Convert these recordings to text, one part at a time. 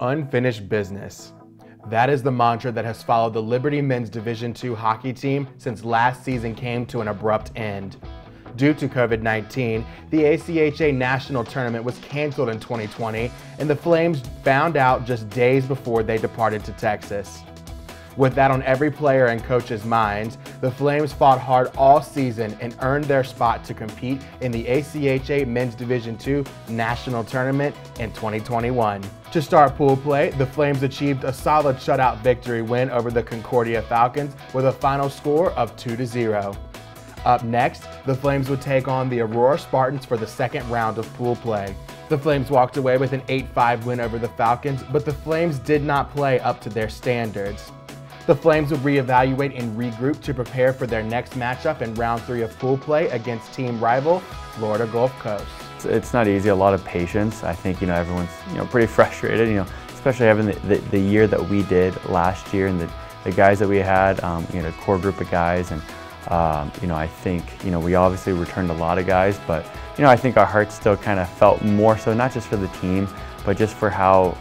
Unfinished business. That is the mantra that has followed the Liberty men's Division II hockey team since last season came to an abrupt end. Due to COVID-19, the ACHA National Tournament was canceled in 2020, and the Flames found out just days before they departed to Texas. With that on every player and coach's minds, the Flames fought hard all season and earned their spot to compete in the ACHA Men's Division II National Tournament in 2021. To start pool play, the Flames achieved a solid shutout victory win over the Concordia Falcons with a final score of 2-0. Up next, the Flames would take on the Aurora Spartans for the second round of pool play. The Flames walked away with an 8-5 win over the Falcons, but the Flames did not play up to their standards. The Flames would reevaluate and regroup to prepare for their next matchup in round 3 of pool play against team rival Florida Gulf Coast. It's not easy, a lot of patience. I think everyone's pretty frustrated, especially having the year that we did last year and the guys that we had, a core group of guys, and I think we obviously returned a lot of guys, but I think our hearts still kind of felt more so, not just for the team, but just for how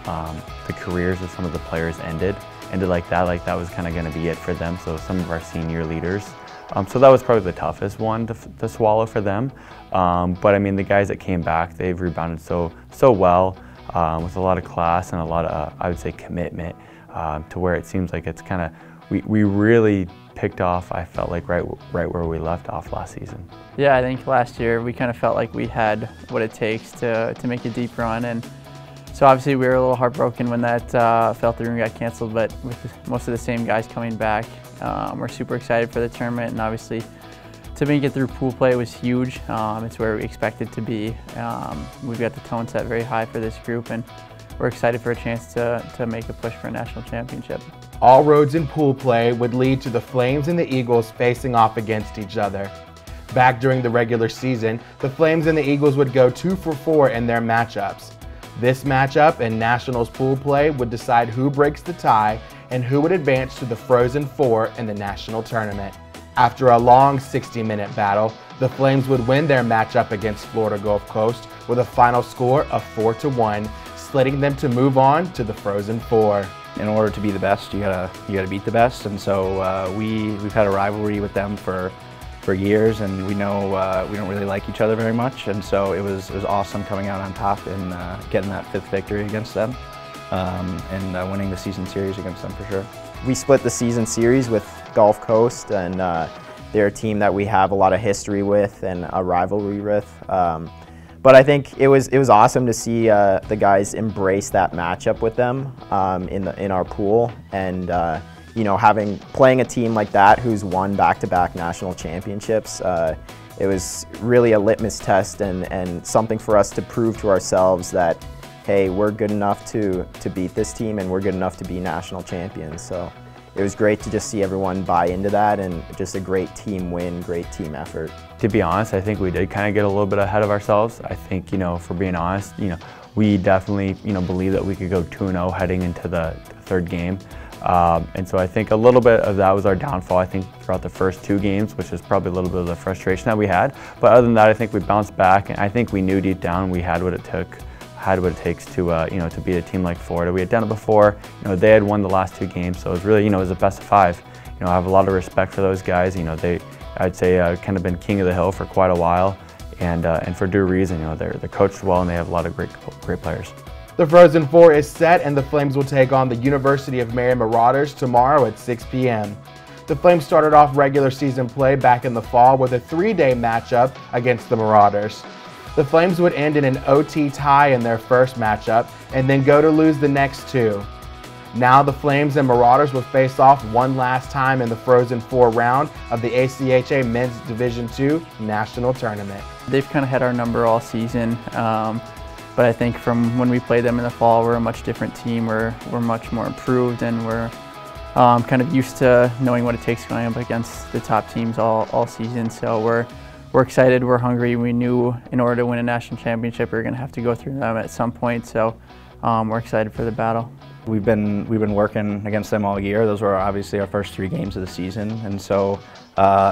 the careers of some of the players ended like that was kind of going to be it for them. So some of our senior leaders. So that was probably the toughest one to swallow for them. But I mean, the guys that came back, they've rebounded so well with a lot of class and a lot of, I would say, commitment to where it seems like it's kind of, we really picked off, I felt like, right where we left off last season. Yeah, I think last year we kind of felt like we had what it takes to make a deep run, and so obviously we were a little heartbroken when that fell through and got canceled, but with most of the same guys coming back, we're super excited for the tournament, and obviously to make it through pool play was huge. It's where we expected to be. We've got the tone set very high for this group, and we're excited for a chance to make a push for a national championship. All roads in pool play would lead to the Flames and the Eagles facing off against each other. Back during the regular season, the Flames and the Eagles would go 2 for 4 in their matchups. This matchup in Nationals pool play would decide who breaks the tie and who would advance to the Frozen Four in the national tournament. After a long 60-minute battle, the Flames would win their matchup against Florida Gulf Coast with a final score of 4-1, slitting them to move on to the Frozen Four. In order to be the best, you gotta beat the best, and so we've had a rivalry with them for years, and we know we don't really like each other very much, and so it was awesome coming out on top and getting that 5th victory against them, and winning the season series against them for sure. We split the season series with Gulf Coast, and they're a team that we have a lot of history with and a rivalry with. But I think it was awesome to see the guys embrace that matchup with them in our pool, and playing a team like that who's won back-to-back national championships. It was really a litmus test and something for us to prove to ourselves that, hey, we're good enough to beat this team, and we're good enough to be national champions. So it was great to just see everyone buy into that, and just a great team win, great team effort. To be honest, I think we did kind of get a little bit ahead of ourselves. I think, for being honest, we definitely, believe that we could go 2-0 heading into the 3rd game. And so I think a little bit of that was our downfall, I think, throughout the first 2 games, which is probably a little bit of the frustration that we had. But other than that, I think we bounced back, and I think we knew deep down we had what it takes to, to beat a team like Florida. We had done it before. They had won the last 2 games, so it was really, it was a best of 5. I have a lot of respect for those guys. I'd say, kind of been king of the hill for quite a while, and for due reason. They're coached well, and they have a lot of great players. The Frozen Four is set, and the Flames will take on the University of Mary Marauders tomorrow at 6 p.m. The Flames started off regular season play back in the fall with a 3-day matchup against the Marauders. The Flames would end in an OT tie in their first matchup and then go to lose the next 2. Now the Flames and Marauders will face off one last time in the Frozen Four round of the ACHA Men's Division II National Tournament. They've kind of had our number all season, but I think from when we played them in the fall, we're a much different team. We're much more improved, and we're kind of used to knowing what it takes going up against the top teams all season. So we're excited, we're hungry. We knew in order to win a national championship, we were going to have to go through them at some point. So we're excited for the battle. We've been working against them all year. Those were obviously our first 3 games of the season, and so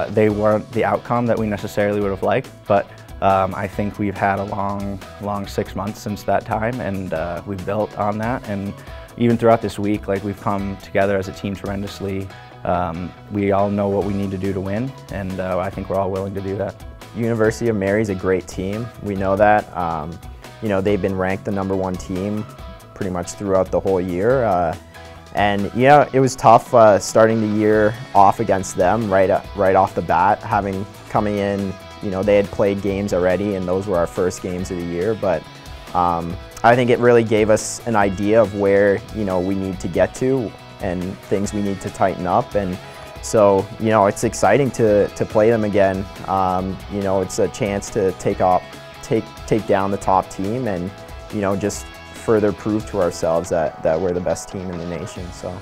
they weren't the outcome that we necessarily would have liked, but I think we've had a long 6 months since that time, and we've built on that, and even throughout this week, like we've come together as a team tremendously. We all know what we need to do to win, and I think we're all willing to do that. University of Mary's a great team. We know that. You know, they've been ranked the #1 team pretty much throughout the whole year. And you know, it was tough starting the year off against them right off the bat, coming in. You know, they had played games already, and those were our first games of the year. But I think it really gave us an idea of where, you know, we need to get to and things we need to tighten up. And so, you know, it's exciting to play them again. You know, it's a chance to take down the top team and, you know, just further prove to ourselves that we're the best team in the nation. So.